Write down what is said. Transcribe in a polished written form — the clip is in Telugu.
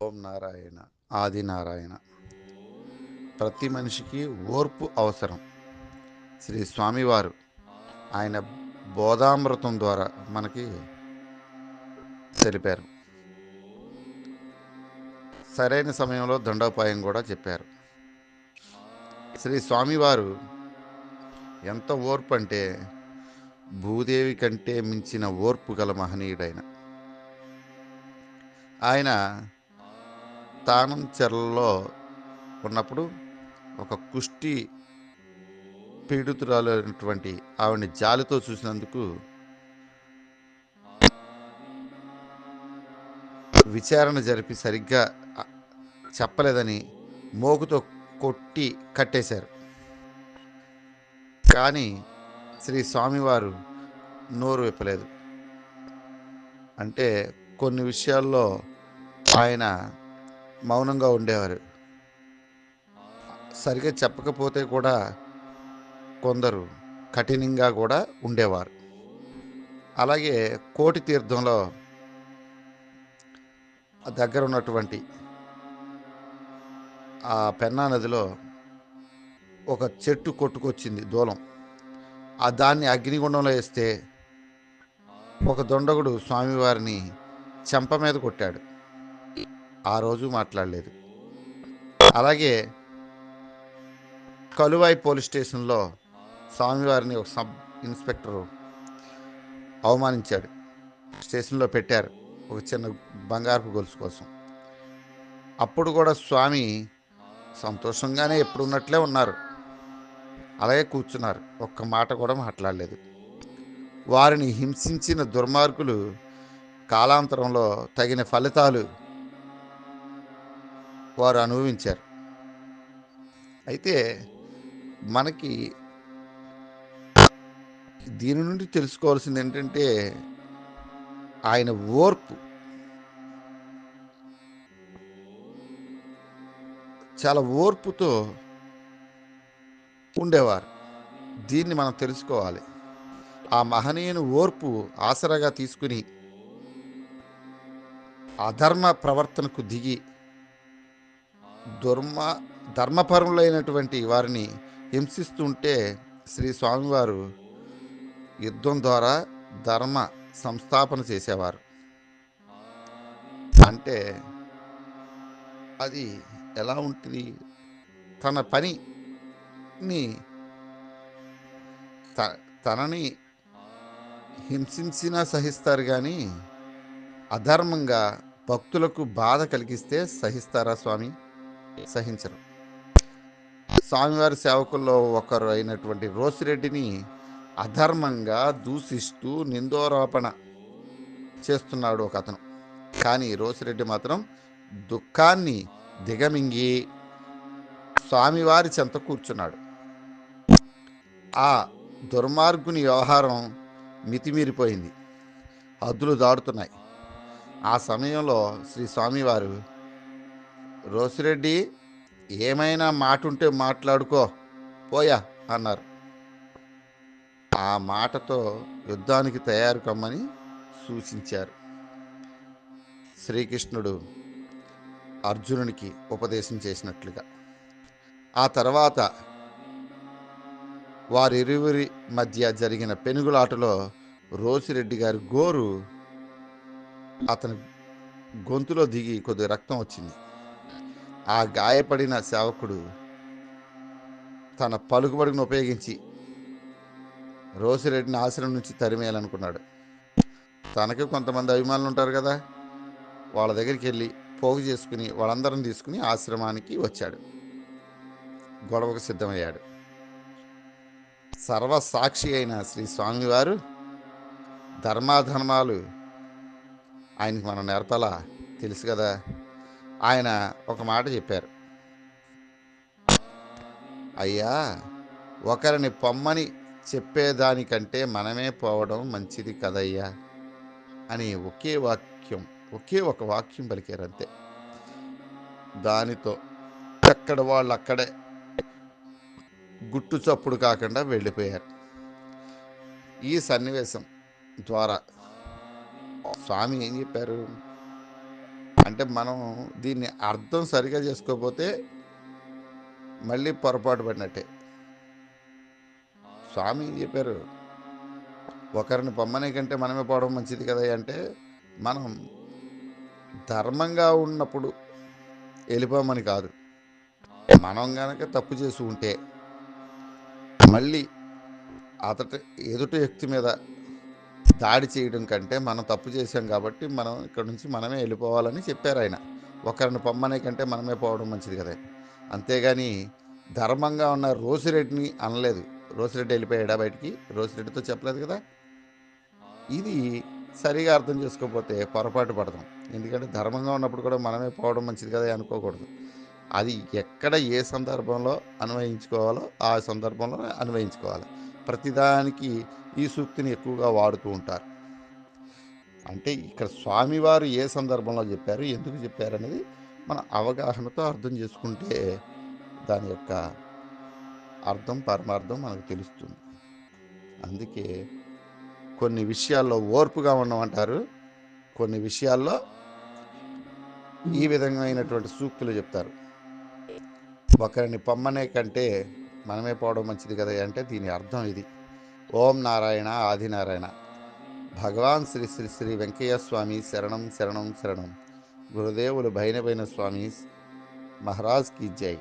ఓం నారాయణ. ఆది నారాయణ. ప్రతి మనిషికి ఓర్పు అవసరం. శ్రీ స్వామివారు ఆయన బోధామృతం ద్వారా మనకి తెలిపారు. సరైన సమయంలో దండోపాయం కూడా చెప్పారు. శ్రీ స్వామివారు ఎంత ఓర్పు అంటే భూదేవి కంటే మించిన ఓర్పు గల మహనీయుడైన ఆయన తానం చెరలో ఉన్నప్పుడు ఒక కుష్టి పీడితురాలు అయినటువంటి ఆవిడని జాలితో చూసినందుకు విచారణ జరిపి సరిగ్గా చెప్పలేదని మోగుతో కొట్టి కట్టేశారు. కానీ శ్రీ స్వామివారు నోరు విప్పలేదు. అంటే కొన్ని విషయాల్లో ఆయన మౌనంగా ఉండేవారు. సరిగ్గా చెప్పకపోతే కూడా కొందరు కఠినంగా కూడా ఉండేవారు. అలాగే కోటి తీర్థంలో దగ్గర ఉన్నటువంటి ఆ పెన్నా నదిలో ఒక చెట్టు కొట్టుకొచ్చింది దూలం. దాన్ని అగ్నిగుండంలో వేస్తే ఒక దొండగుడు స్వామివారిని చెంప మీద కొట్టాడు. ఆ రోజు మాట్లాడలేదు. అలాగే కలువాయి పోలీస్ స్టేషన్లో స్వామివారిని ఒక సబ్ ఇన్స్పెక్టరు అవమానించాడు. స్టేషన్లో పెట్టారు ఒక చిన్న బంగారపు గొలుసు కోసం. అప్పుడు కూడా స్వామి సంతోషంగానే ఎప్పుడున్నట్లే ఉన్నారు. అలాగే కూర్చున్నారు. ఒక్క మాట కూడా మాట్లాడలేదు. వారిని హింసించిన దుర్మార్గులు కాలాంతరంలో తగిన ఫలితాలు వారు అనుభవించారు. అయితే మనకి దీని నుండి తెలుసుకోవాల్సింది ఏంటంటే ఆయన ఓర్పు చాలా ఓర్పుతో ఉండేవారు. దీన్ని మనం తెలుసుకోవాలి. ఆ మహనీయుని ఓర్పు ఆసరాగా తీసుకుని అధర్మ ప్రవర్తనకు దిగి ధర్మపరులైనటువంటి వారిని హింసిస్తుంటే శ్రీ స్వామివారు యుద్ధం ద్వారా ధర్మ సంస్థాపన చేసేవారు. అంటే అది ఎలా ఉంటుంది? తన పనిని తనని హింసించినా సహిస్తారు, కానీ అధర్మంగా భక్తులకు బాధ కలిగిస్తే సహిస్తారా స్వామి? సహించరు. స్వామివారి సేవకుల్లో ఒకరు అయినటువంటి రోసిరెడ్డిని అధర్మంగా దూషిస్తూ నిందోరోపణ చేస్తున్నాడు ఒక అతను. కానీ రోసిరెడ్డి మాత్రం దుఃఖాన్ని దిగమింగి స్వామివారి చెంత కూర్చున్నాడు. ఆ దుర్మార్గుని వ్యవహారం మితిమీరిపోయింది, హద్దులు దాటుతున్నాయి. ఆ సమయంలో శ్రీ స్వామివారు, రోసిరెడ్డి ఏమైనా మాట ఉంటే మాట్లాడుకో పోయా అన్నారు. ఆ మాటతో యుద్ధానికి తయారు కమ్మని సూచించారు. శ్రీకృష్ణుడు అర్జునునికి ఉపదేశం చేసినట్లుగా. ఆ తర్వాత వారిరువురి మధ్య జరిగిన పెనుగులాటలో రోసిరెడ్డి గారి గోరు అతని గొంతులో దిగి కొద్ది రక్తం వచ్చింది. ఆ గాయపడిన సేవకుడు తన పలుకుబడిని ఉపయోగించి రోసిరెడ్డిని ఆశ్రమం నుంచి తరిమేయాలనుకున్నాడు. తనకి కొంతమంది అభిమానులు ఉంటారు కదా, వాళ్ళ దగ్గరికి వెళ్ళి పోగు చేసుకుని వాళ్ళందరం తీసుకుని ఆశ్రమానికి వచ్చాడు. గొడవకు సిద్ధమయ్యాడు. సర్వసాక్షి అయిన శ్రీ స్వామివారు ధర్మాధర్మాలు ఆయనకి మనం నేర్పాలా? తెలుసు కదా. ఆయన ఒక మాట చెప్పారు, అయ్యా, ఒకరిని పొమ్మని చెప్పేదానికంటే మనమే పోవడం మంచిది కదయ్యా అని ఒకే ఒక వాక్యం పలికారు అంతే. దానితో ఎక్కడ వాళ్ళు అక్కడే గుట్టు చప్పుడు కాకుండా వెళ్ళిపోయారు. ఈ సన్నివేశం ద్వారా స్వామి ఏం చెప్పారు? అంటే మనం దీన్ని అర్థం సరిగా చేసుకోకపోతే మళ్ళీ పొరపాటు పడినట్టే. స్వామి ఏం చెప్పారు, ఒకరిని పొమ్మనే కంటే మనమే పోవడం మంచిది కదా అంటే, మనం ధర్మంగా ఉన్నప్పుడు వెళ్ళిపోమని కాదు. మనం గనక తప్పు చేసి ఉంటే మళ్ళీ ఎదుటి వ్యక్తి మీద దాడి చేయడం కంటే మనం తప్పు చేశాం కాబట్టి మనం ఇక్కడ నుంచి మనమే వెళ్ళిపోవాలని చెప్పారు ఆయన. ఒకరిని పొమ్మనే కంటే మనమే పోవడం మంచిది కదా అని. అంతేగాని ధర్మంగా ఉన్న రోసిరెడ్డిని అనలేదు. రోసిరెడ్డి వెళ్ళిపోయాడా బయటికి? రోసిరెడ్డితో చెప్పలేదు కదా. ఇది సరిగా అర్థం చేసుకోకపోతే పొరపాటు పడతాం. ఎందుకంటే ధర్మంగా ఉన్నప్పుడు కూడా మనమే పోవడం మంచిది కదా అనుకోకూడదు. అది ఎక్కడ ఏ సందర్భంలో అన్వయించుకోవాలో ఆ సందర్భంలో అన్వయించుకోవాలి. ప్రతిదానికి ఈ సూక్తిని ఎక్కువగా వాడుతూ ఉంటారు. అంటే ఇక్కడ స్వామివారు ఏ సందర్భంలో చెప్పారు, ఎందుకు చెప్పారు అనేది మన అవగాహనతో అర్థం చేసుకుంటే దాని యొక్క అర్థం పరమార్థం మనకు తెలుస్తుంది. అందుకే కొన్ని విషయాల్లో ఓర్పుగా ఉండమంటారు, కొన్ని విషయాల్లో ఈ విధమైనటువంటి సూక్తులు చెప్తారు. ఒకరిని పొమ్మనే కంటే మనమే పోవడం మంచిది కదా అంటే దీని అర్థం ఇది. ఓం నారాయణ ఆదినారాయణ. భగవాన్ శ్రీ శ్రీ శ్రీ వెంకయ్య స్వామి శరణం శరణం శరణం. గురుదేవులు భైరవైన స్వామి మహారాజ్ की जय।